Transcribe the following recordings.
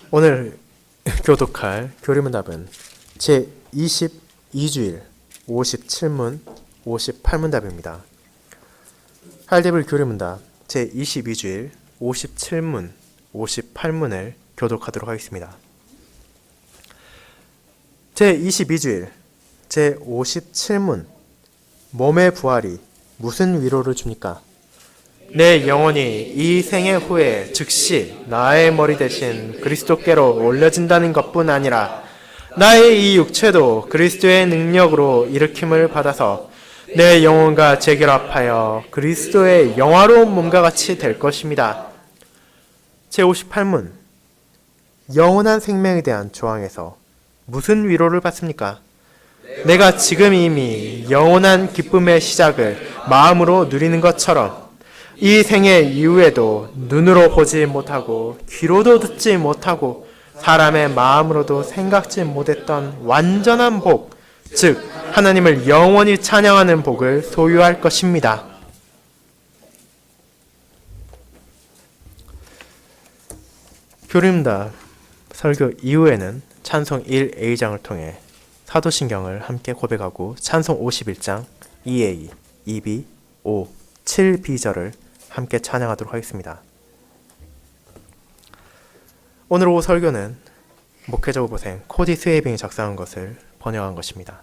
오늘 교독할 교리문답은 제22주일 57문 58문답입니다. 할대불 교리문답 제22주일 57문 58문을 교독하도록 하겠습니다. 제22주일 제57문 몸의 부활이 무슨 위로를 줍니까? 내 영혼이 이 생애 후에 즉시 나의 머리 대신 그리스도께로 올려진다는 것뿐 아니라 나의 이 육체도 그리스도의 능력으로 일으킴을 받아서 내 영혼과 재결합하여 그리스도의 영화로운 몸과 같이 될 것입니다. 제58문 영원한 생명에 대한 조항에서 무슨 위로를 받습니까? 내가 지금 이미 영원한 기쁨의 시작을 마음으로 누리는 것처럼 이 생애 이후에도 눈으로 보지 못하고 귀로도 듣지 못하고 사람의 마음으로도 생각지 못했던 완전한 복, 즉 하나님을 영원히 찬양하는 복을 소유할 것입니다. 교리문답 설교 이후에는 찬송 1A장을 통해 사도신경을 함께 고백하고 찬송 51장 2A, 2B, 5, 7B절을 함께 찬양하도록 하겠습니다. 오늘 오후 설교는 목회자 후보생 코디 스웨이빙이 작성한 것을 번역한 것입니다.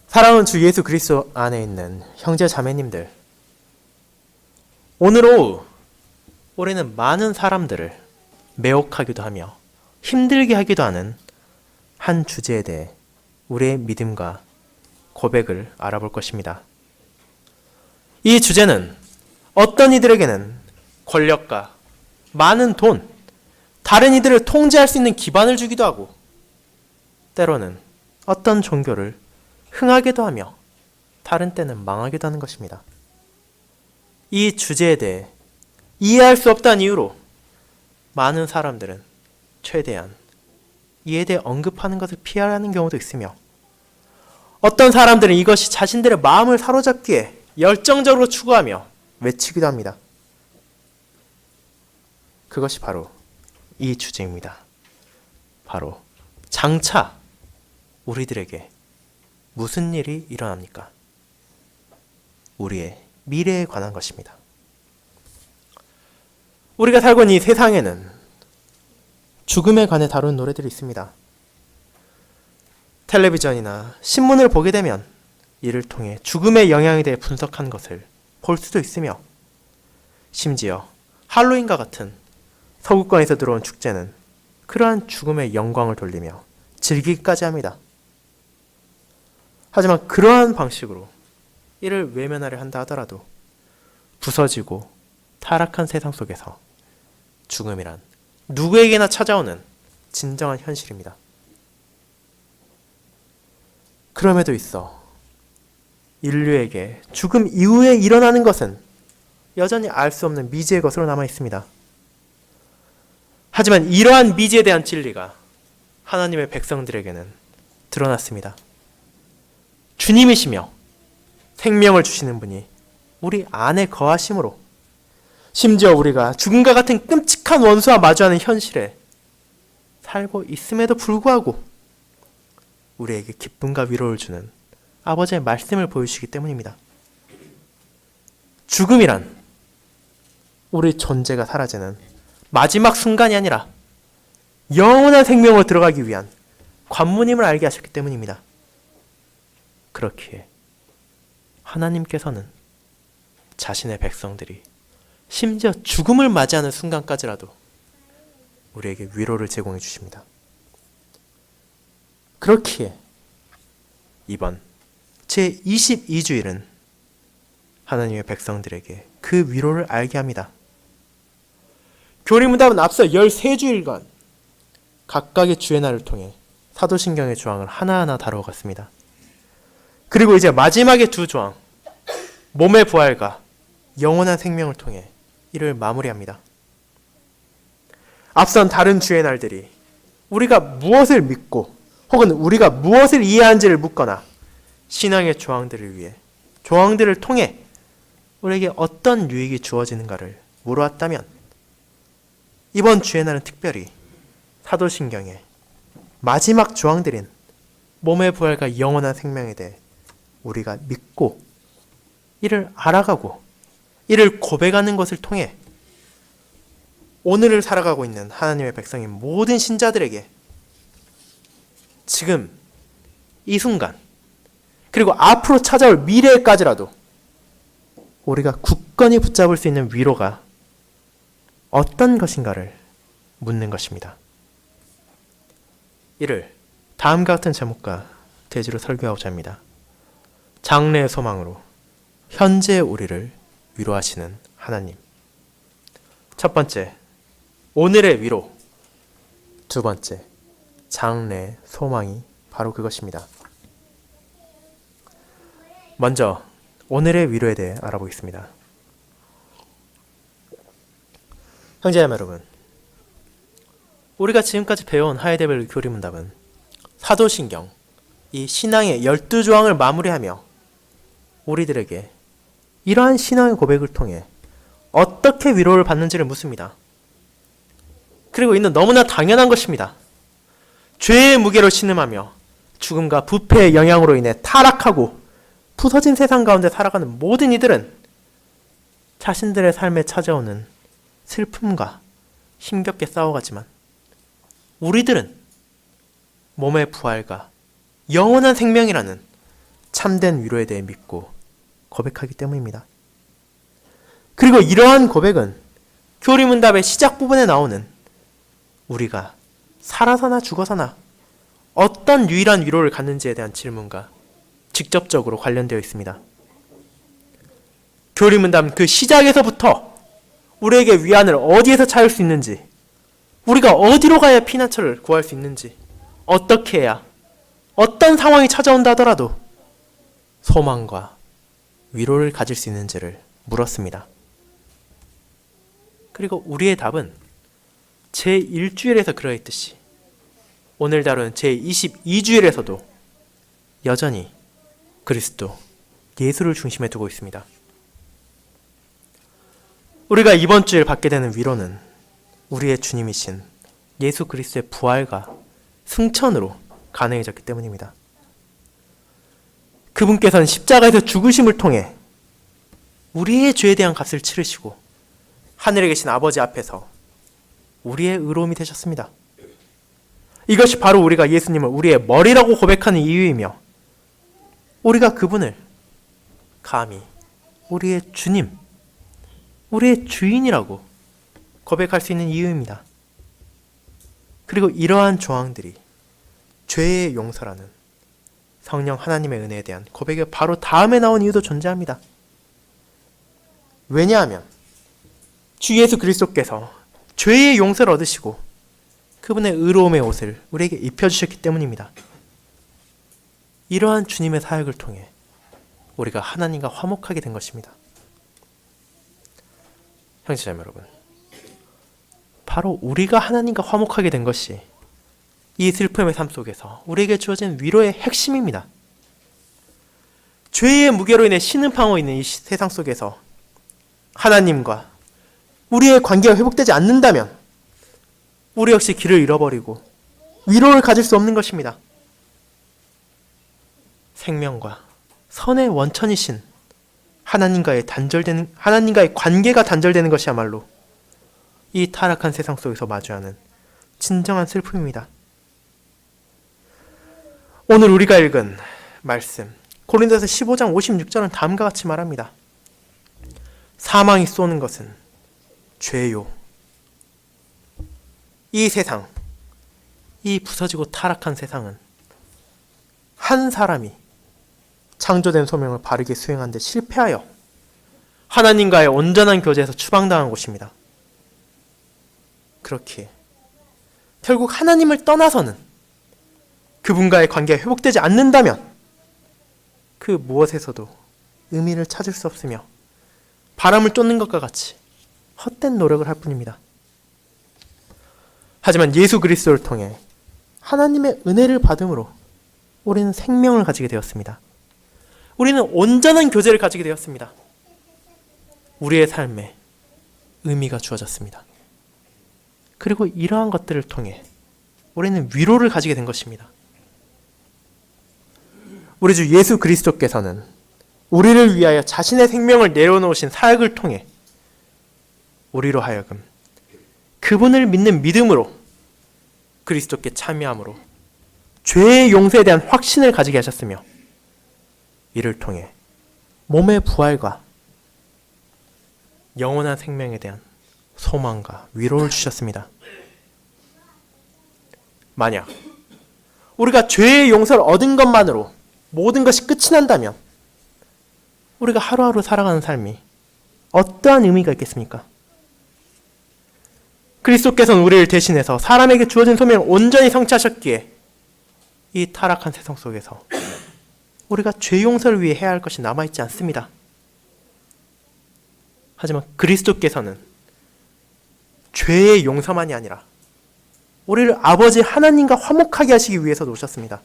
사랑하는 주 예수 그리스도 안에 있는 형제 자매님들, 오늘 오후 우리는 많은 사람들을 매혹하기도 하며 힘들게 하기도 하는 한 주제에 대해 우리의 믿음과 고백을 알아볼 것입니다. 이 주제는 어떤 이들에게는 권력과 많은 돈, 다른 이들을 통제할 수 있는 기반을 주기도 하고 때로는 어떤 종교를 흥하게도 하며 다른 때는 망하기도 하는 것입니다. 이 주제에 대해 이해할 수 없다는 이유로 많은 사람들은 최대한 이에 대해 언급하는 것을 피하려는 경우도 있으며 어떤 사람들은 이것이 자신들의 마음을 사로잡기에 열정적으로 추구하며 외치기도 합니다. 그것이 바로 이 주제입니다. 바로 장차 우리들에게 무슨 일이 일어납니까? 우리의 미래에 관한 것입니다. 우리가 살고 있는 이 세상에는 죽음에 관해 다룬 노래들이 있습니다. 텔레비전이나 신문을 보게 되면 이를 통해 죽음의 영향에 대해 분석한 것을 볼 수도 있으며 심지어 할로윈과 같은 서구권에서 들어온 축제는 그러한 죽음의 영광을 돌리며 즐기기까지 합니다. 하지만 그러한 방식으로 이를 외면하려 한다 하더라도 부서지고 타락한 세상 속에서 죽음이란 누구에게나 찾아오는 진정한 현실입니다. 그럼에도 있어 인류에게 죽음 이후에 일어나는 것은 여전히 알 수 없는 미지의 것으로 남아 있습니다. 하지만 이러한 미지에 대한 진리가 하나님의 백성들에게는 드러났습니다. 주님이시며 생명을 주시는 분이 우리 안에 거하심으로 심지어 우리가 죽음과 같은 끔찍한 원수와 마주하는 현실에 살고 있음에도 불구하고 우리에게 기쁨과 위로를 주는 아버지의 말씀을 보여주시기 때문입니다. 죽음이란 우리 존재가 사라지는 마지막 순간이 아니라 영원한 생명으로 들어가기 위한 관문임을 알게 하셨기 때문입니다. 그렇기에 하나님께서는 자신의 백성들이 심지어 죽음을 맞이하는 순간까지라도 우리에게 위로를 제공해 주십니다. 그렇기에 이번 제22주일은 하나님의 백성들에게 그 위로를 알게 합니다. 교리문답은 앞서 13주일간 각각의 주의 날을 통해 사도신경의 조항을 하나하나 다루어갔습니다. 그리고 이제 마지막의 두 조항, 몸의 부활과 영원한 생명을 통해 이를 마무리합니다. 앞선 다른 주의 날들이 우리가 무엇을 믿고 혹은 우리가 무엇을 이해한지를 묻거나 신앙의 조항들을 위해 조항들을 통해 우리에게 어떤 유익이 주어지는가를 물어왔다면 이번 주의 날은 특별히 사도신경의 마지막 조항들인 몸의 부활과 영원한 생명에 대해 우리가 믿고 이를 알아가고 이를 고백하는 것을 통해 오늘을 살아가고 있는 하나님의 백성인 모든 신자들에게 지금 이 순간 그리고 앞으로 찾아올 미래까지라도 우리가 굳건히 붙잡을 수 있는 위로가 어떤 것인가를 묻는 것입니다. 이를 다음과 같은 제목과 대지로 설교하고자 합니다. 장래의 소망으로 현재의 우리를 위로하시는 하나님. 첫 번째, 오늘의 위로. 두 번째, 장래의 소망이 바로 그것입니다. 먼저 오늘의 위로에 대해 알아보겠습니다. 형제자매 여러분, 우리가 지금까지 배워온 하이데벨 교리문답은 사도신경, 이 신앙의 12조항을 마무리하며 우리들에게 이러한 신앙의 고백을 통해 어떻게 위로를 받는지를 묻습니다. 그리고 이는 너무나 당연한 것입니다. 죄의 무게로 신음하며 죽음과 부패의 영향으로 인해 타락하고 부서진 세상 가운데 살아가는 모든 이들은 자신들의 삶에 찾아오는 슬픔과 힘겹게 싸워가지만 우리들은 몸의 부활과 영원한 생명이라는 참된 위로에 대해 믿고 고백하기 때문입니다. 그리고 이러한 고백은 교리문답의 시작 부분에 나오는 우리가 살아서나 죽어서나 어떤 유일한 위로를 갖는지에 대한 질문과 직접적으로 관련되어 있습니다. 교리문답은 그 시작에서부터 우리에게 위안을 어디에서 찾을 수 있는지, 우리가 어디로 가야 피난처를 구할 수 있는지, 어떻게 해야 어떤 상황이 찾아온다 하더라도 소망과 위로를 가질 수 있는지를 물었습니다. 그리고 우리의 답은 제1주일에서 그러했듯이 오늘 다룬 제22주일에서도 여전히 그리스도, 예수를 중심에 두고 있습니다. 우리가 이번 주일 받게 되는 위로는 우리의 주님이신 예수 그리스도의 부활과 승천으로 가능해졌기 때문입니다. 그분께서는 십자가에서 죽으심을 통해 우리의 죄에 대한 값을 치르시고 하늘에 계신 아버지 앞에서 우리의 의로움이 되셨습니다. 이것이 바로 우리가 예수님을 우리의 머리라고 고백하는 이유이며 우리가 그분을 감히 우리의 주님, 우리의 주인이라고 고백할 수 있는 이유입니다. 그리고 이러한 조항들이 죄의 용서라는 성령 하나님의 은혜에 대한 고백의 바로 다음에 나온 이유도 존재합니다. 왜냐하면 주 예수 그리스도께서 죄의 용서를 얻으시고 그분의 의로움의 옷을 우리에게 입혀주셨기 때문입니다. 이러한 주님의 사역을 통해 우리가 하나님과 화목하게 된 것입니다. 형제자매 여러분, 바로 우리가 하나님과 화목하게 된 것이 이 슬픔의 삶 속에서 우리에게 주어진 위로의 핵심입니다. 죄의 무게로 인해 신음하고 있는 이 세상 속에서 하나님과 우리의 관계가 회복되지 않는다면 우리 역시 길을 잃어버리고 위로를 가질 수 없는 것입니다. 생명과 선의 원천이신 하나님과의 관계가 단절되는 것이야말로 이 타락한 세상 속에서 마주하는 진정한 슬픔입니다. 오늘 우리가 읽은 말씀 고린도서 15장 56절은 다음과 같이 말합니다. 사망이 쏘는 것은 죄요. 이 세상, 이 부서지고 타락한 세상은 한 사람이 창조된 소명을 바르게 수행하는 데 실패하여 하나님과의 온전한 교제에서 추방당한 곳입니다. 그렇기에 결국 하나님을 떠나서는 그분과의 관계가 회복되지 않는다면 그 무엇에서도 의미를 찾을 수 없으며 바람을 쫓는 것과 같이 헛된 노력을 할 뿐입니다. 하지만 예수 그리스도를 통해 하나님의 은혜를 받음으로 우리는 생명을 가지게 되었습니다. 우리는 온전한 교제를 가지게 되었습니다. 우리의 삶에 의미가 주어졌습니다. 그리고 이러한 것들을 통해 우리는 위로를 가지게 된 것입니다. 우리 주 예수 그리스도께서는 우리를 위하여 자신의 생명을 내려놓으신 사역을 통해 우리로 하여금 그분을 믿는 믿음으로 그리스도께 참여함으로 죄의 용서에 대한 확신을 가지게 하셨으며, 이를 통해 몸의 부활과 영원한 생명에 대한 소망과 위로를 주셨습니다. 만약 우리가 죄의 용서를 얻은 것만으로 모든 것이 끝이 난다면 우리가 하루하루 살아가는 삶이 어떠한 의미가 있겠습니까? 그리스도께서는 우리를 대신해서 사람에게 주어진 소명을 온전히 성취하셨기에 이 타락한 세상 속에서 우리가 죄 용서를 위해 해야 할 것이 남아있지 않습니다. 하지만 그리스도께서는 죄의 용서만이 아니라 우리를 아버지 하나님과 화목하게 하시기 위해서 오셨습니다.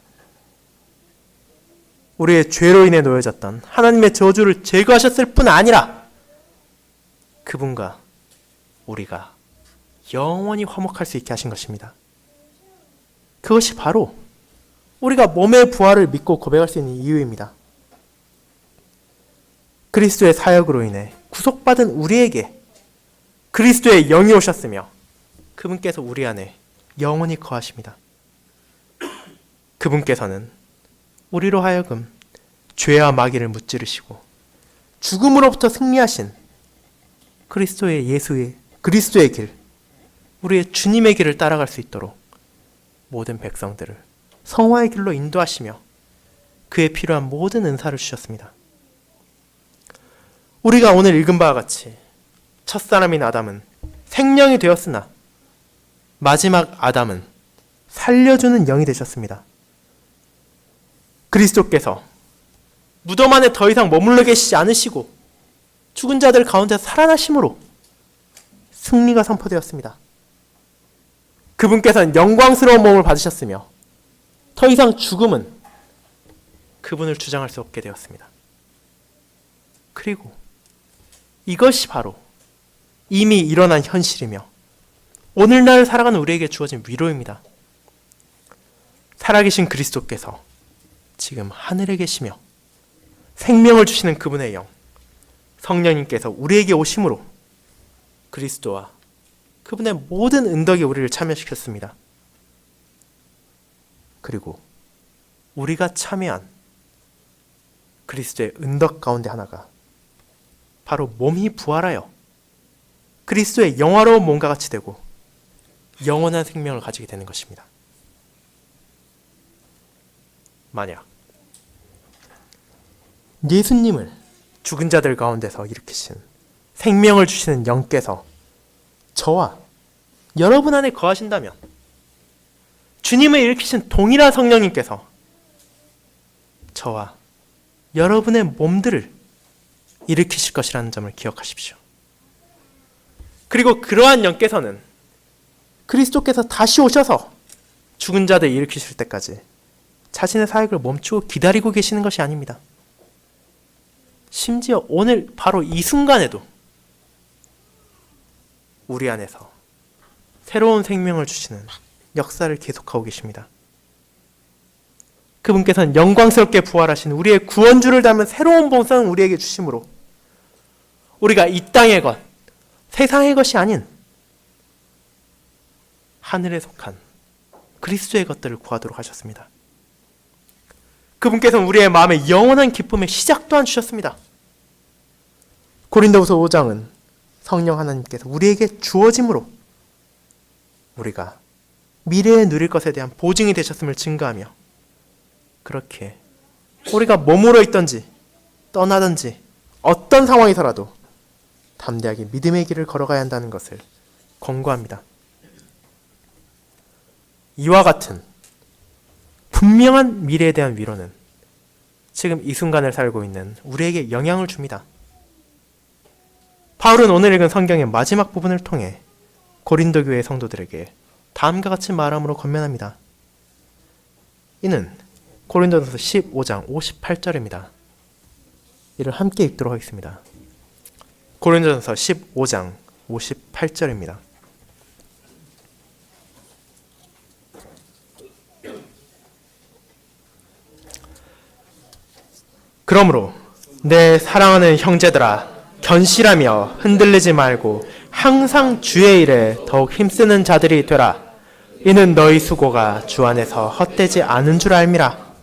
우리의 죄로 인해 놓여졌던 하나님의 저주를 제거하셨을 뿐 아니라 그분과 우리가 영원히 화목할 수 있게 하신 것입니다. 그것이 바로 우리가 몸의 부활을 믿고 고백할 수 있는 이유입니다. 그리스도의 사역으로 인해 구속받은 우리에게 그리스도의 영이 오셨으며 그분께서 우리 안에 영원히 거하십니다. 그분께서는 우리로 하여금 죄와 마귀를 무찌르시고 죽음으로부터 승리하신 그리스도의 길, 우리의 주님의 길을 따라갈 수 있도록 모든 백성들을 성화의 길로 인도하시며 그에 필요한 모든 은사를 주셨습니다. 우리가 오늘 읽은 바와 같이 첫사람인 아담은 생명이 되었으나 마지막 아담은 살려주는 영이 되셨습니다. 그리스도께서 무덤 안에 더 이상 머물러 계시지 않으시고 죽은 자들 가운데서 살아나심으로 승리가 선포되었습니다. 그분께서는 영광스러운 몸을 받으셨으며 더 이상 죽음은 그분을 주장할 수 없게 되었습니다. 그리고 이것이 바로 이미 일어난 현실이며 오늘날 살아가는 우리에게 주어진 위로입니다. 살아계신 그리스도께서 지금 하늘에 계시며 생명을 주시는 그분의 영, 성령님께서 우리에게 오심으로 그리스도와 그분의 모든 은덕이 우리를 참여시켰습니다. 그리고 우리가 참여한 그리스도의 은덕 가운데 하나가 바로 몸이 부활하여 그리스도의 영화로운 몸과 같이 되고 영원한 생명을 가지게 되는 것입니다. 만약 예수님을 죽은 자들 가운데서 일으키신 생명을 주시는 영께서 저와 여러분 안에 거하신다면 주님을 일으키신 동일한 성령님께서 저와 여러분의 몸들을 일으키실 것이라는 점을 기억하십시오. 그리고 그러한 영께서는 그리스도께서 다시 오셔서 죽은 자들 일으키실 때까지 자신의 사역을 멈추고 기다리고 계시는 것이 아닙니다. 심지어 오늘 바로 이 순간에도 우리 안에서 새로운 생명을 주시는 역사를 계속하고 계십니다. 그분께서는 영광스럽게 부활하신 우리의 구원주를 닮은 새로운 본성을 우리에게 주심으로 우리가 이 땅의 것, 세상의 것이 아닌 하늘에 속한 그리스도의 것들을 구하도록 하셨습니다. 그분께서는 우리의 마음에 영원한 기쁨의 시작 또한 주셨습니다. 고린도후서 5장은 성령 하나님께서 우리에게 주어짐으로 우리가 미래에 누릴 것에 대한 보증이 되셨음을 증거하며 그렇게 우리가 머물러 있든지 떠나든지 어떤 상황이서라도 담대하게 믿음의 길을 걸어가야 한다는 것을 권고합니다. 이와 같은 분명한 미래에 대한 위로는 지금 이 순간을 살고 있는 우리에게 영향을 줍니다. 바울은 오늘 읽은 성경의 마지막 부분을 통해 고린도 교회 성도들에게 다음과 같이 말함으로 권면합니다. 이는 고린도전서 15장 58절입니다. 이를 함께 읽도록 하겠습니다. 고린도전서 15장 58절입니다. 그러므로 내 사랑하는 형제들아, 견실하며 흔들리지 말고 항상 주의 일에 더욱 힘쓰는 자들이 되라. 이는 너희 수고가 주 안에서 헛되지 않은 줄 알미라.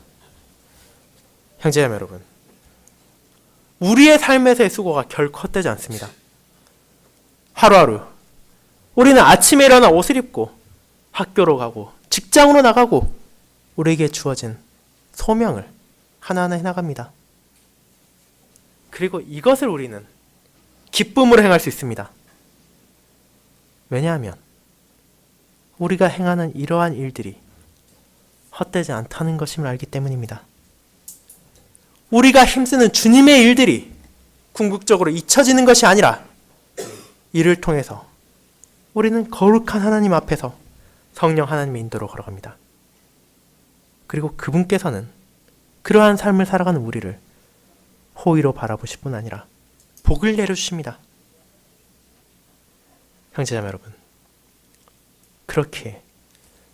형제자매 여러분, 우리의 삶에서의 수고가 결코 헛되지 않습니다. 하루하루 우리는 아침에 일어나 옷을 입고 학교로 가고 직장으로 나가고 우리에게 주어진 소명을 하나하나 해나갑니다. 그리고 이것을 우리는 기쁨으로 행할 수 있습니다. 왜냐하면 우리가 행하는 이러한 일들이 헛되지 않다는 것임을 알기 때문입니다. 우리가 힘쓰는 주님의 일들이 궁극적으로 잊혀지는 것이 아니라 이를 통해서 우리는 거룩한 하나님 앞에서 성령 하나님의 인도로 걸어갑니다. 그리고 그분께서는 그러한 삶을 살아가는 우리를 호의로 바라보실 뿐 아니라 복을 내려주십니다. 형제자매 여러분, 그렇게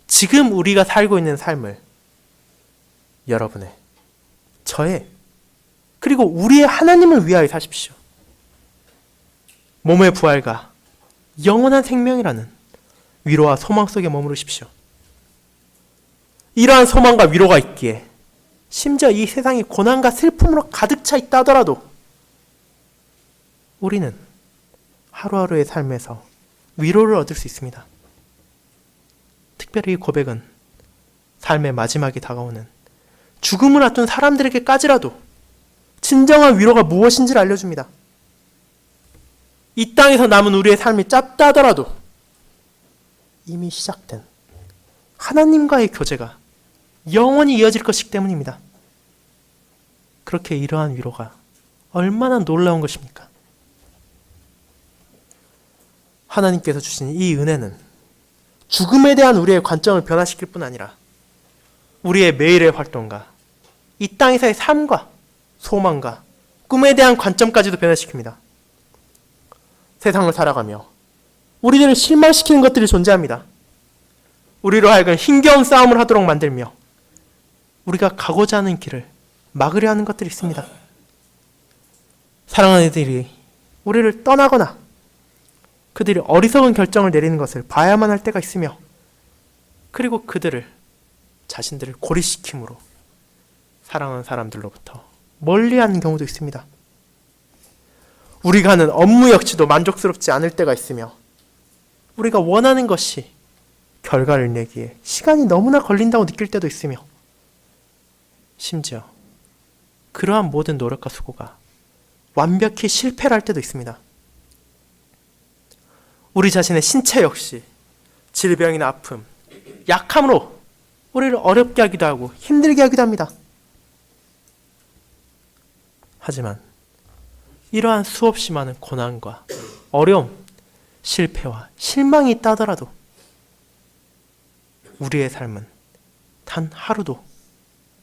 지금 우리가 살고 있는 삶을 여러분의, 저의, 그리고 우리의 하나님을 위하여 사십시오. 몸의 부활과 영원한 생명이라는 위로와 소망 속에 머무르십시오. 이러한 소망과 위로가 있기에 심지어 이 세상이 고난과 슬픔으로 가득 차 있다 하더라도 우리는 하루하루의 삶에서 위로를 얻을 수 있습니다. 특별히 이 고백은 삶의 마지막이 다가오는 죽음을 앞둔 사람들에게까지라도 진정한 위로가 무엇인지를 알려줍니다. 이 땅에서 남은 우리의 삶이 짧다 하더라도 이미 시작된 하나님과의 교제가 영원히 이어질 것이기 때문입니다. 그렇게 이러한 위로가 얼마나 놀라운 것입니까? 하나님께서 주신 이 은혜는 죽음에 대한 우리의 관점을 변화시킬 뿐 아니라 우리의 매일의 활동과 이 땅에서의 삶과 소망과 꿈에 대한 관점까지도 변화시킵니다. 세상을 살아가며 우리들을 실망시키는 것들이 존재합니다. 우리로 하여금 힘겨운 싸움을 하도록 만들며 우리가 가고자 하는 길을 막으려 하는 것들이 있습니다. 사랑하는 이들이 우리를 떠나거나 그들이 어리석은 결정을 내리는 것을 봐야만 할 때가 있으며, 그리고 그들을 자신들을 고립시킴으로 사랑하는 사람들로부터 멀리하는 경우도 있습니다. 우리가 하는 업무 역시도 만족스럽지 않을 때가 있으며 우리가 원하는 것이 결과를 내기에 시간이 너무나 걸린다고 느낄 때도 있으며, 심지어 그러한 모든 노력과 수고가 완벽히 실패를 할 때도 있습니다. 우리 자신의 신체 역시 질병이나 아픔, 약함으로 우리를 어렵게 하기도 하고 힘들게 하기도 합니다. 하지만 이러한 수없이 많은 고난과 어려움, 실패와 실망이 있다 하더라도 우리의 삶은 단 하루도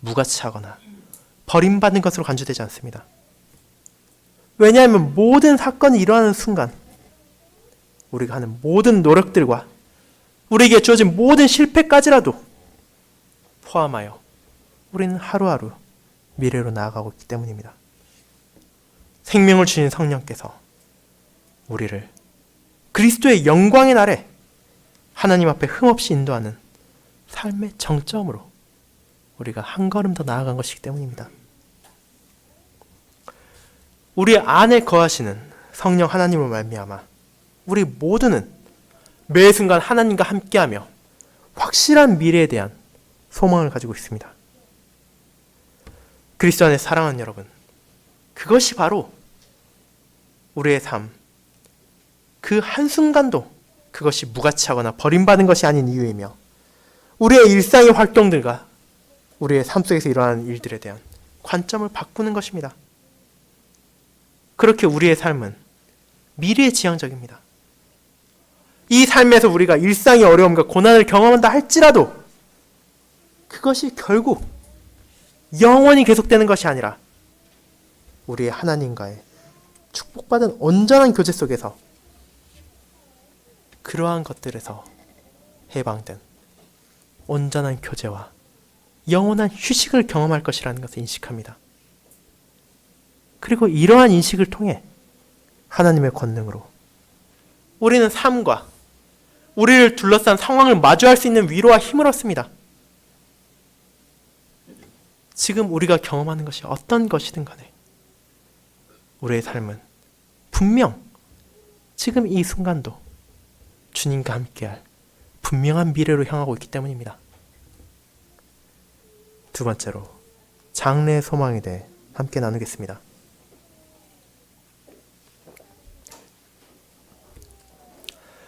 무가치하거나 버림받는 것으로 간주되지 않습니다. 왜냐하면 모든 사건이 일어나는 순간 우리가 하는 모든 노력들과 우리에게 주어진 모든 실패까지라도 포함하여 우리는 하루하루 미래로 나아가고 있기 때문입니다. 생명을 주신 성령께서 우리를 그리스도의 영광의 날에 하나님 앞에 흠없이 인도하는 삶의 정점으로 우리가 한 걸음 더 나아간 것이기 때문입니다. 우리 안에 거하시는 성령 하나님으로 말미암아 우리 모두는 매 순간 하나님과 함께하며 확실한 미래에 대한 소망을 가지고 있습니다. 그리스도 안에 사랑하는 여러분, 그것이 바로 우리의 삶, 그 한순간도 그것이 무가치하거나 버림받은 것이 아닌 이유이며, 우리의 일상의 활동들과 우리의 삶 속에서 일어나는 일들에 대한 관점을 바꾸는 것입니다. 그렇게 우리의 삶은 미래지향적입니다. 이 삶에서 우리가 일상의 어려움과 고난을 경험한다 할지라도 그것이 결국 영원히 계속되는 것이 아니라 우리의 하나님과의 축복받은 온전한 교제 속에서 그러한 것들에서 해방된 온전한 교제와 영원한 휴식을 경험할 것이라는 것을 인식합니다. 그리고 이러한 인식을 통해 하나님의 권능으로 우리는 삶과 우리를 둘러싼 상황을 마주할 수 있는 위로와 힘을 얻습니다. 지금 우리가 경험하는 것이 어떤 것이든 간에 우리의 삶은 분명 지금 이 순간도 주님과 함께할 분명한 미래로 향하고 있기 때문입니다. 두 번째로 장래의 소망에 대해 함께 나누겠습니다.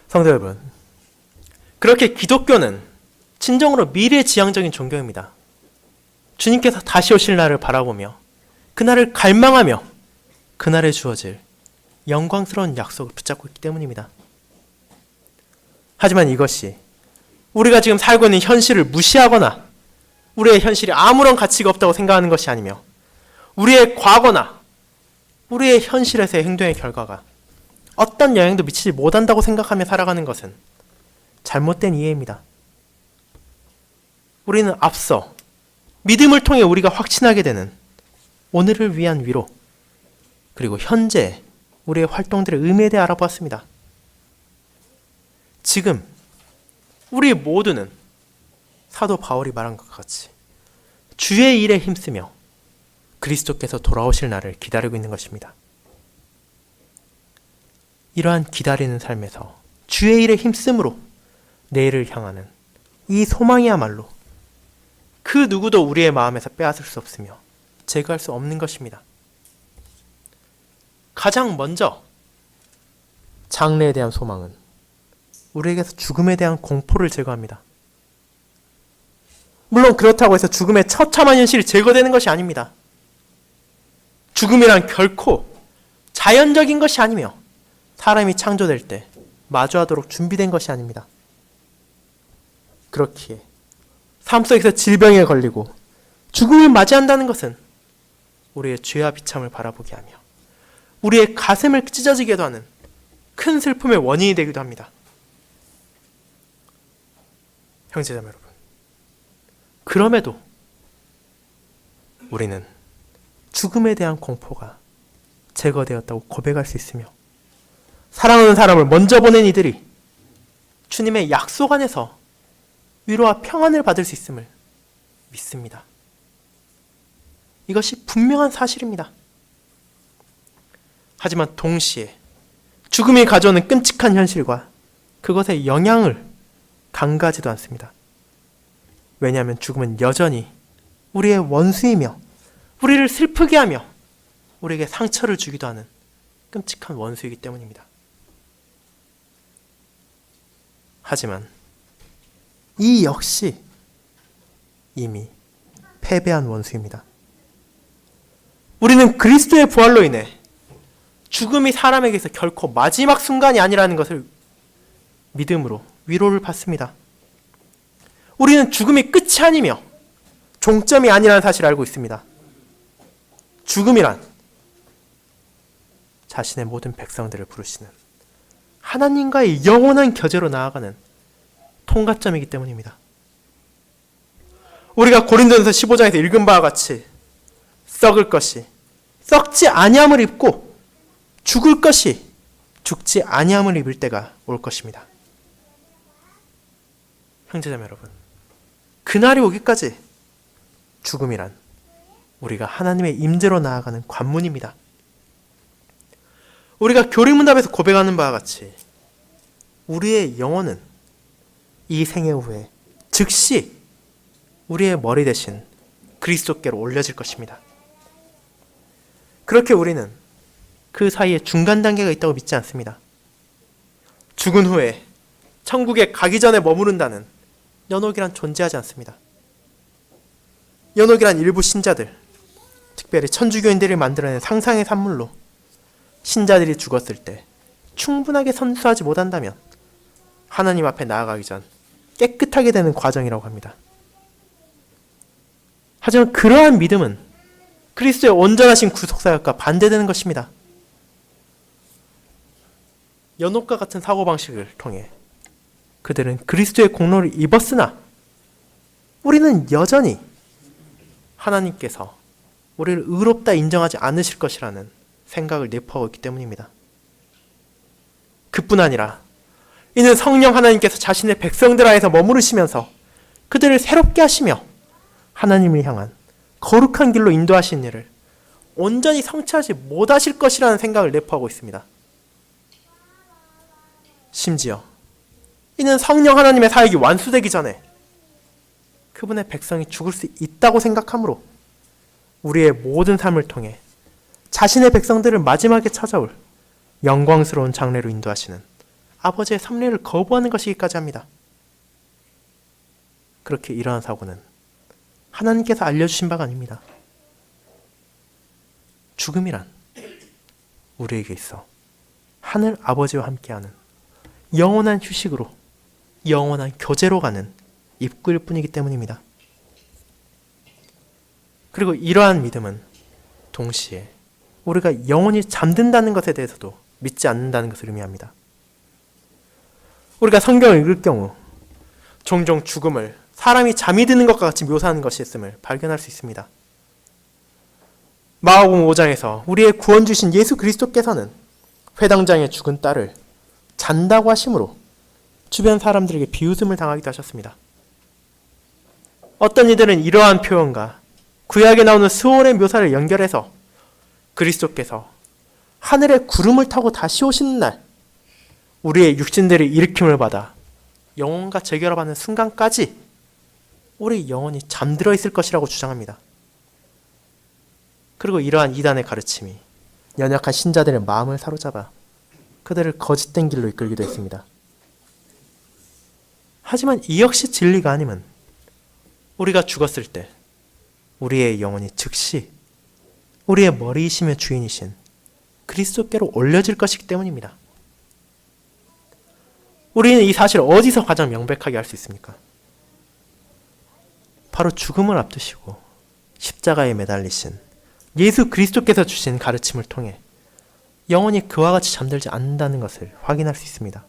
성도 여러분, 그렇게 기독교는 진정으로 미래지향적인 종교입니다. 주님께서 다시 오실 날을 바라보며 그날을 갈망하며 그날에 주어질 영광스러운 약속을 붙잡고 있기 때문입니다. 하지만 이것이 우리가 지금 살고 있는 현실을 무시하거나 우리의 현실이 아무런 가치가 없다고 생각하는 것이 아니며 우리의 과거나 우리의 현실에서의 행동의 결과가 어떤 영향도 미치지 못한다고 생각하며 살아가는 것은 잘못된 이해입니다. 우리는 앞서 믿음을 통해 우리가 확신하게 되는 오늘을 위한 위로, 그리고 현재 우리의 활동들의 의미에 대해 알아보았습니다. 지금 우리 모두는 사도 바울이 말한 것 같이 주의 일에 힘쓰며 그리스도께서 돌아오실 날을 기다리고 있는 것입니다. 이러한 기다리는 삶에서 주의 일에 힘쓰므로 내일을 향하는 이 소망이야말로 그 누구도 우리의 마음에서 빼앗을 수 없으며 제거할 수 없는 것입니다. 가장 먼저 장래에 대한 소망은 우리에게서 죽음에 대한 공포를 제거합니다. 물론 그렇다고 해서 죽음의 처참한 현실이 제거되는 것이 아닙니다. 죽음이란 결코 자연적인 것이 아니며 사람이 창조될 때 마주하도록 준비된 것이 아닙니다. 그렇기에 삶 속에서 질병에 걸리고 죽음을 맞이한다는 것은 우리의 죄와 비참을 바라보게 하며 우리의 가슴을 찢어지게도 하는 큰 슬픔의 원인이 되기도 합니다. 형제자매 여러분, 그럼에도 우리는 죽음에 대한 공포가 제거되었다고 고백할 수 있으며 사랑하는 사람을 먼저 보낸 이들이 주님의 약속 안에서 위로와 평안을 받을 수 있음을 믿습니다. 이것이 분명한 사실입니다. 하지만 동시에 죽음이 가져오는 끔찍한 현실과 그것의 영향을 간과하지도 않습니다. 왜냐하면 죽음은 여전히 우리의 원수이며 우리를 슬프게 하며 우리에게 상처를 주기도 하는 끔찍한 원수이기 때문입니다. 하지만 이 역시 이미 패배한 원수입니다. 우리는 그리스도의 부활로 인해 죽음이 사람에게서 결코 마지막 순간이 아니라는 것을 믿음으로 위로를 받습니다. 우리는 죽음이 끝이 아니며 종점이 아니라는 사실을 알고 있습니다. 죽음이란 자신의 모든 백성들을 부르시는 하나님과의 영원한 교제로 나아가는 통과점이기 때문입니다. 우리가 고린도전서 15장에서 읽은 바와 같이 썩을 것이 썩지 아니함을 입고 죽을 것이 죽지 아니함을 입을 때가 올 것입니다. 형제자매 여러분, 그날이 오기까지 죽음이란 우리가 하나님의 임재로 나아가는 관문입니다. 우리가 교리문답에서 고백하는 바와 같이 우리의 영혼은 이 생애 후에 즉시 우리의 머리 대신 그리스도께로 올려질 것입니다. 그렇게 우리는 그 사이에 중간 단계가 있다고 믿지 않습니다. 죽은 후에 천국에 가기 전에 머무른다는 연옥이란 존재하지 않습니다. 연옥이란 일부 신자들, 특별히 천주교인들이 만들어낸 상상의 산물로 신자들이 죽었을 때 충분하게 선수하지 못한다면 하나님 앞에 나아가기 전 깨끗하게 되는 과정이라고 합니다. 하지만 그러한 믿음은 그리스도의 온전하신 구속사역과 반대되는 것입니다. 연옥과 같은 사고방식을 통해 그들은 그리스도의 공로를 입었으나 우리는 여전히 하나님께서 우리를 의롭다 인정하지 않으실 것이라는 생각을 내포하고 있기 때문입니다. 그뿐 아니라 이는 성령 하나님께서 자신의 백성들 안에서 머무르시면서 그들을 새롭게 하시며 하나님을 향한 거룩한 길로 인도하신 일을 온전히 성취하지 못하실 것이라는 생각을 내포하고 있습니다. 심지어 이는 성령 하나님의 사역이 완수되기 전에 그분의 백성이 죽을 수 있다고 생각하므로 우리의 모든 삶을 통해 자신의 백성들을 마지막에 찾아올 영광스러운 장래로 인도하시는 아버지의 섭리를 거부하는 것이기까지 합니다. 그렇게 이러한 사고는 하나님께서 알려주신 바가 아닙니다. 죽음이란 우리에게 있어 하늘 아버지와 함께하는 영원한 휴식으로, 영원한 교제로 가는 입구일 뿐이기 때문입니다. 그리고 이러한 믿음은 동시에 우리가 영원히 잠든다는 것에 대해서도 믿지 않는다는 것을 의미합니다. 우리가 성경을 읽을 경우 종종 죽음을 사람이 잠이 드는 것과 같이 묘사하는 것이 있음을 발견할 수 있습니다. 마가복음 5장에서 우리의 구원 주신 예수 그리스도께서는 회당장의 죽은 딸을 잔다고 하심으로 주변 사람들에게 비웃음을 당하기도 하셨습니다. 어떤 이들은 이러한 표현과 구약에 나오는 수월의 묘사를 연결해서 그리스도께서 하늘의 구름을 타고 다시 오시는 날 우리의 육신들의 일으킴을 받아 영혼과 재결합하는 순간까지 우리 영혼이 잠들어 있을 것이라고 주장합니다. 그리고 이러한 이단의 가르침이 연약한 신자들의 마음을 사로잡아 그들을 거짓된 길로 이끌기도 했습니다. 하지만 이 역시 진리가 아님은 우리가 죽었을 때 우리의 영혼이 즉시 우리의 머리이시며 주인이신 그리스도께로 올려질 것이기 때문입니다. 우리는 이 사실을 어디서 가장 명백하게 알 수 있습니까? 바로 죽음을 앞두시고 십자가에 매달리신 예수 그리스도께서 주신 가르침을 통해 영원히 그와 같이 잠들지 않는다는 것을 확인할 수 있습니다.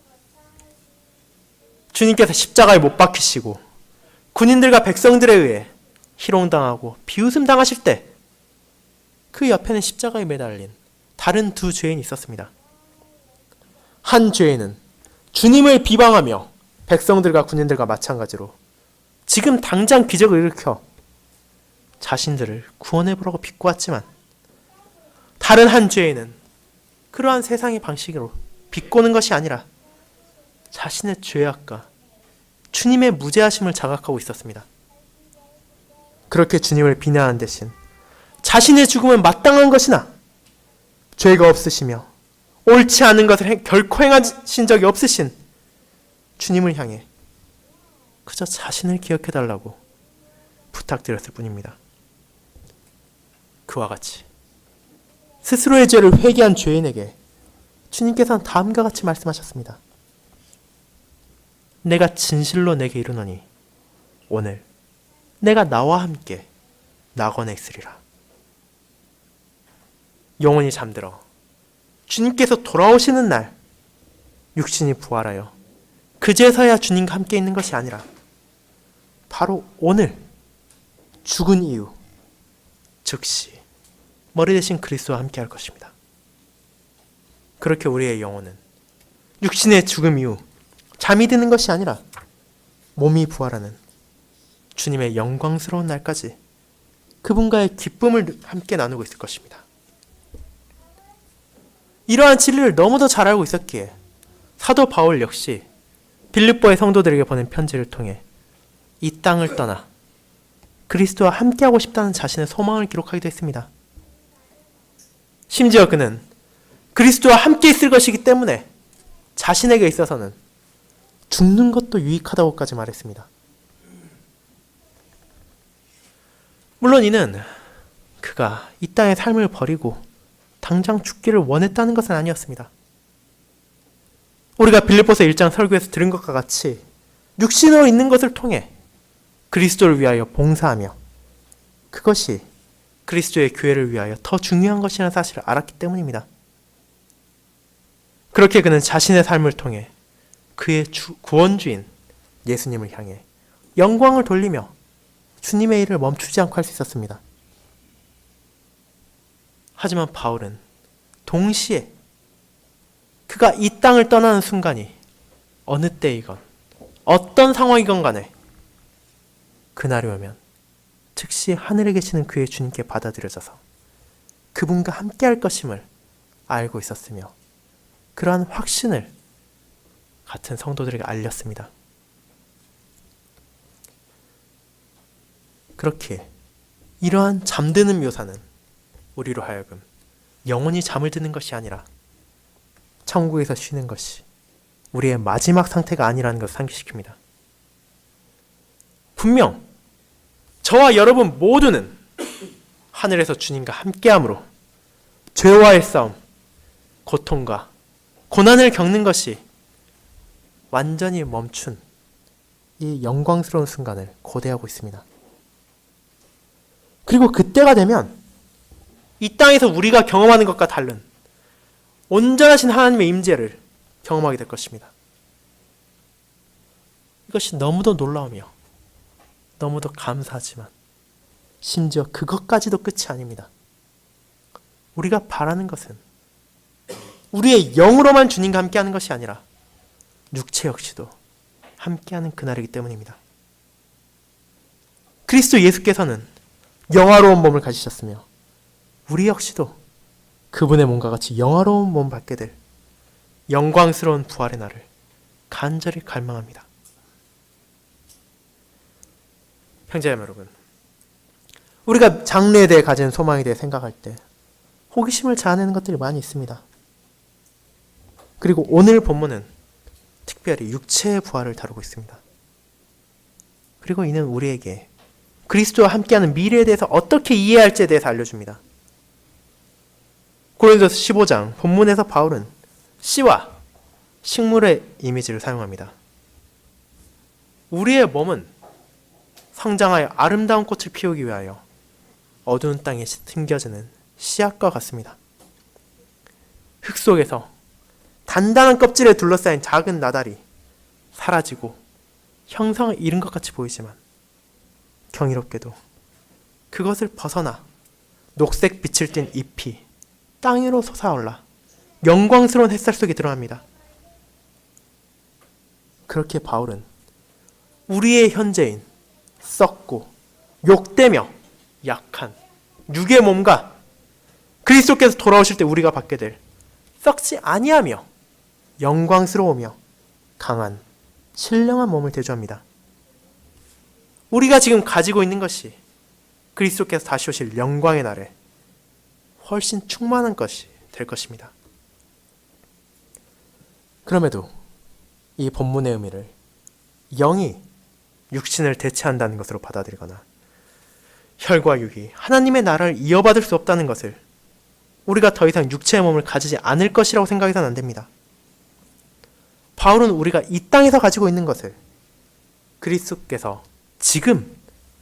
주님께서 십자가에 못 박히시고 군인들과 백성들에 의해 희롱당하고 비웃음 당하실 때 그 옆에는 십자가에 매달린 다른 두 죄인이 있었습니다. 한 죄인은 주님을 비방하며 백성들과 군인들과 마찬가지로 지금 당장 기적을 일으켜 자신들을 구원해보라고 비꼬았지만 다른 한 죄인은 그러한 세상의 방식으로 비꼬는 것이 아니라 자신의 죄악과 주님의 무죄하심을 자각하고 있었습니다. 그렇게 주님을 비난한 대신 자신의 죽음은 마땅한 것이나 죄가 없으시며 옳지 않은 것을 결코 행하신 적이 없으신 주님을 향해 그저 자신을 기억해달라고 부탁드렸을 뿐입니다. 그와 같이 스스로의 죄를 회개한 죄인에게 주님께서는 다음과 같이 말씀하셨습니다. 내가 진실로 내게 이르노니 오늘 내가 나와 함께 낙원에 있으리라. 영혼이 잠들어 주님께서 돌아오시는 날 육신이 부활하여 그제서야 주님과 함께 있는 것이 아니라 바로 오늘 죽은 이후 즉시 머리 대신 그리스도와 함께 할 것입니다. 그렇게 우리의 영혼은 육신의 죽음 이후 잠이 드는 것이 아니라 몸이 부활하는 주님의 영광스러운 날까지 그분과의 기쁨을 함께 나누고 있을 것입니다. 이러한 진리를 너무도 잘 알고 있었기에 사도 바울 역시 빌립보의 성도들에게 보낸 편지를 통해 이 땅을 떠나 그리스도와 함께하고 싶다는 자신의 소망을 기록하기도 했습니다. 심지어 그는 그리스도와 함께 있을 것이기 때문에 자신에게 있어서는 죽는 것도 유익하다고까지 말했습니다. 물론 이는 그가 이 땅의 삶을 버리고 당장 죽기를 원했다는 것은 아니었습니다. 우리가 빌립보서 1장 설교에서 들은 것과 같이 육신으로 있는 것을 통해 그리스도를 위하여 봉사하며 그것이 그리스도의 교회를 위하여 더 중요한 것이라는 사실을 알았기 때문입니다. 그렇게 그는 자신의 삶을 통해 그의 구원주인 예수님을 향해 영광을 돌리며 주님의 일을 멈추지 않고 할 수 있었습니다. 하지만 바울은 동시에 그가 이 땅을 떠나는 순간이 어느 때이건 어떤 상황이건 간에 그날이 오면 즉시 하늘에 계시는 그의 주님께 받아들여져서 그분과 함께할 것임을 알고 있었으며 그러한 확신을 같은 성도들에게 알렸습니다. 그렇게 이러한 잠드는 묘사는 우리로 하여금 영원히 잠을 드는 것이 아니라 천국에서 쉬는 것이 우리의 마지막 상태가 아니라는 것을 상기시킵니다. 분명 저와 여러분 모두는 하늘에서 주님과 함께함으로 죄와의 싸움, 고통과 고난을 겪는 것이 완전히 멈춘 이 영광스러운 순간을 고대하고 있습니다. 그리고 그때가 되면 이 땅에서 우리가 경험하는 것과 다른 온전하신 하나님의 임재를 경험하게 될 것입니다. 이것이 너무도 놀라우며 너무도 감사하지만 심지어 그것까지도 끝이 아닙니다. 우리가 바라는 것은 우리의 영으로만 주님과 함께하는 것이 아니라 육체 역시도 함께하는 그날이기 때문입니다. 그리스도 예수께서는 영화로운 몸을 가지셨으며 우리 역시도 그분의 몸과 같이 영화로운 몸을 받게 될 영광스러운 부활의 날을 간절히 갈망합니다. 형제자매 여러분, 우리가 장래에 대해 가진 소망에 대해 생각할 때 호기심을 자아내는 것들이 많이 있습니다. 그리고 오늘 본문은 특별히 육체의 부활을 다루고 있습니다. 그리고 이는 우리에게 그리스도와 함께하는 미래에 대해서 어떻게 이해할지에 대해서 알려줍니다. 고린도서 15장 본문에서 바울은 씨와 식물의 이미지를 사용합니다. 우리의 몸은 성장하여 아름다운 꽃을 피우기 위하여 어두운 땅에 심겨지는 씨앗과 같습니다. 흙 속에서 단단한 껍질에 둘러싸인 작은 나달이 사라지고 형성을 잃은 것 같이 보이지만 경이롭게도 그것을 벗어나 녹색 빛을 띤 잎이 땅 위로 솟아올라 영광스러운 햇살 속에 들어갑니다. 그렇게 바울은 우리의 현재인 썩고 욕되며 약한 육의 몸과 그리스도께서 돌아오실 때 우리가 받게 될 썩지 아니하며 영광스러우며 강한 신령한 몸을 대조합니다. 우리가 지금 가지고 있는 것이 그리스도께서 다시 오실 영광의 날에 훨씬 충만한 것이 될 것입니다. 그럼에도 이 본문의 의미를 영이 육신을 대체한다는 것으로 받아들이거나 혈과 육이 하나님의 나라를 이어받을 수 없다는 것을 우리가 더 이상 육체의 몸을 가지지 않을 것이라고 생각해서는 안 됩니다. 바울은 우리가 이 땅에서 가지고 있는 것을 그리스도께서 지금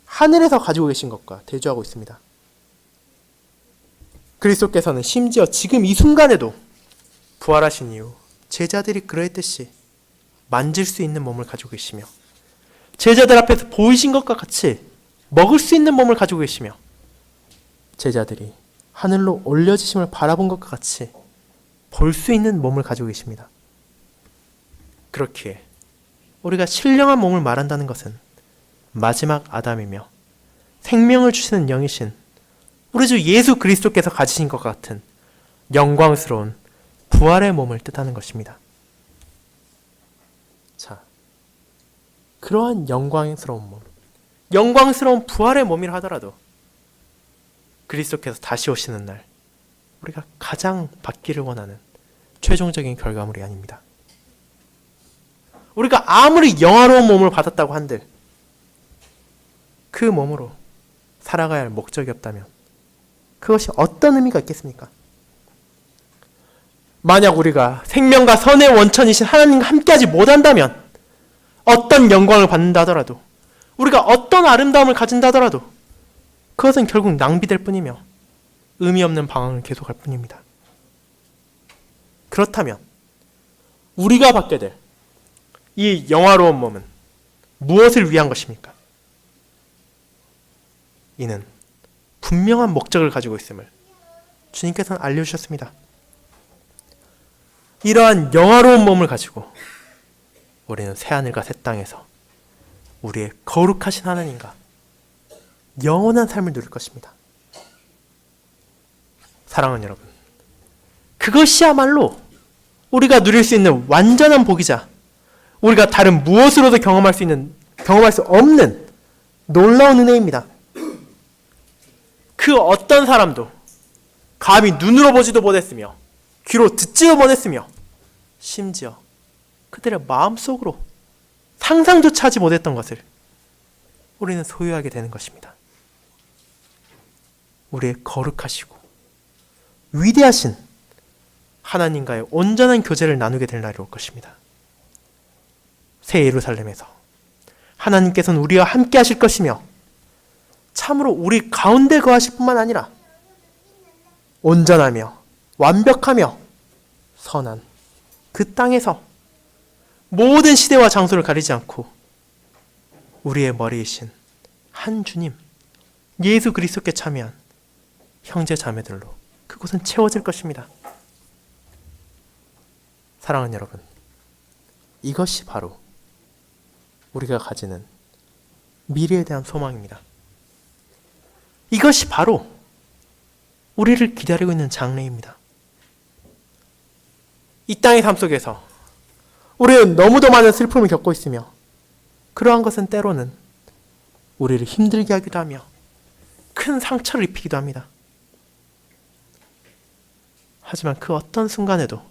하늘에서 가지고 계신 것과 대조하고 있습니다. 그리스도께서는 심지어 지금 이 순간에도 부활하신 이후 제자들이 그러했듯이 만질 수 있는 몸을 가지고 계시며 제자들 앞에서 보이신 것과 같이 먹을 수 있는 몸을 가지고 계시며 제자들이 하늘로 올려지심을 바라본 것과 같이 볼 수 있는 몸을 가지고 계십니다. 그렇기에 우리가 신령한 몸을 말한다는 것은 마지막 아담이며 생명을 주시는 영이신 우리 주 예수 그리스도께서 가지신 것 같은 영광스러운 부활의 몸을 뜻하는 것입니다. 자, 그러한 영광스러운 몸, 영광스러운 부활의 몸이라 하더라도 그리스도께서 다시 오시는 날 우리가 가장 받기를 원하는 최종적인 결과물이 아닙니다. 우리가 아무리 영화로운 몸을 받았다고 한들 그 몸으로 살아가야 할 목적이 없다면 그것이 어떤 의미가 있겠습니까? 만약 우리가 생명과 선의 원천이신 하나님과 함께하지 못한다면 어떤 영광을 받는다 하더라도 우리가 어떤 아름다움을 가진다 하더라도 그것은 결국 낭비될 뿐이며 의미 없는 방황을 계속할 뿐입니다. 그렇다면 우리가 받게 될 이 영화로운 몸은 무엇을 위한 것입니까? 이는 분명한 목적을 가지고 있음을 주님께서는 알려주셨습니다. 이러한 영화로운 몸을 가지고 우리는 새하늘과 새 땅에서 우리의 거룩하신 하나님과 영원한 삶을 누릴 것입니다. 사랑하는 여러분, 그것이야말로 우리가 누릴 수 있는 완전한 복이자 우리가 다른 무엇으로도 경험할 수 없는 놀라운 은혜입니다. 그 어떤 사람도 감히 눈으로 보지도 못했으며 귀로 듣지도 못했으며 심지어 그들의 마음속으로 상상조차 하지 못했던 것을 우리는 소유하게 되는 것입니다. 우리의 거룩하시고 위대하신 하나님과의 온전한 교제를 나누게 될 날이 올 것입니다. 새 예루살렘에서 하나님께서는 우리와 함께 하실 것이며 참으로 우리 가운데 거하실 뿐만 아니라 온전하며 완벽하며 선한 그 땅에서 모든 시대와 장소를 가리지 않고 우리의 머리이신 한 주님 예수 그리스도께 참여한 형제 자매들로 그곳은 채워질 것입니다. 사랑하는 여러분, 이것이 바로 우리가 가지는 미래에 대한 소망입니다. 이것이 바로 우리를 기다리고 있는 장래입니다. 이 땅의 삶 속에서 우리는 너무도 많은 슬픔을 겪고 있으며 그러한 것은 때로는 우리를 힘들게 하기도 하며 큰 상처를 입히기도 합니다. 하지만 그 어떤 순간에도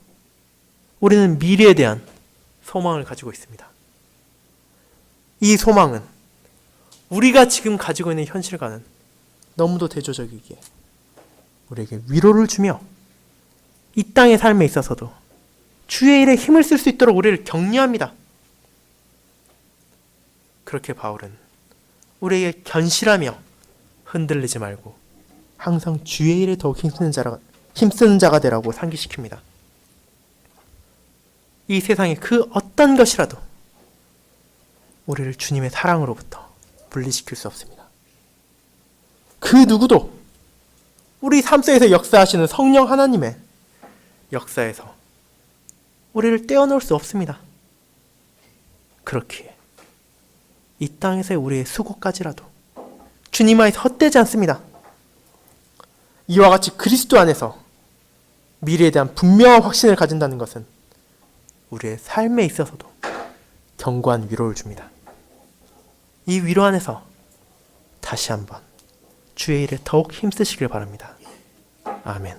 우리는 미래에 대한 소망을 가지고 있습니다. 이 소망은 우리가 지금 가지고 있는 현실과는 너무도 대조적이기에 우리에게 위로를 주며 이 땅의 삶에 있어서도 주의 일에 힘을 쓸 수 있도록 우리를 격려합니다. 그렇게 바울은 우리에게 견실하며 흔들리지 말고 항상 주의 일에 더욱 힘쓰는 자가 되라고 상기시킵니다. 이 세상의 그 어떤 것이라도 우리를 주님의 사랑으로부터 분리시킬 수 없습니다. 그 누구도 우리 삶 속에서 역사하시는 성령 하나님의 역사에서 우리를 떼어놓을 수 없습니다. 그렇기에 이 땅에서의 우리의 수고까지라도 주님 안에서 헛되지 않습니다. 이와 같이 그리스도 안에서 미래에 대한 분명한 확신을 가진다는 것은 우리의 삶에 있어서도 견고한 위로를 줍니다. 이 위로 안에서 다시 한번 주의 일에 더욱 힘쓰시길 바랍니다. 아멘.